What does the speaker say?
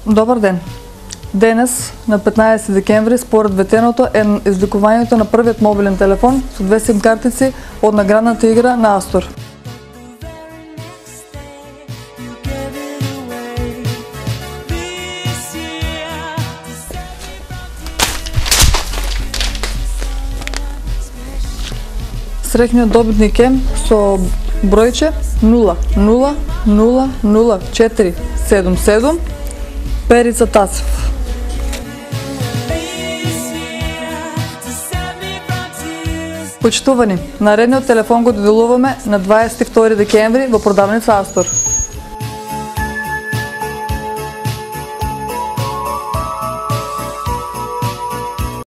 Добар ден! Денес, на 15 декември, според ветеното е изликувањето на првиот мобилен телефон со 2 SIM картици од наградната игра на Астор. Среќниот добитник е со бројче 00000477 Перица Тасев. Почитувани, наредниот телефон го доделуваме на 22 декември во продавница Астор.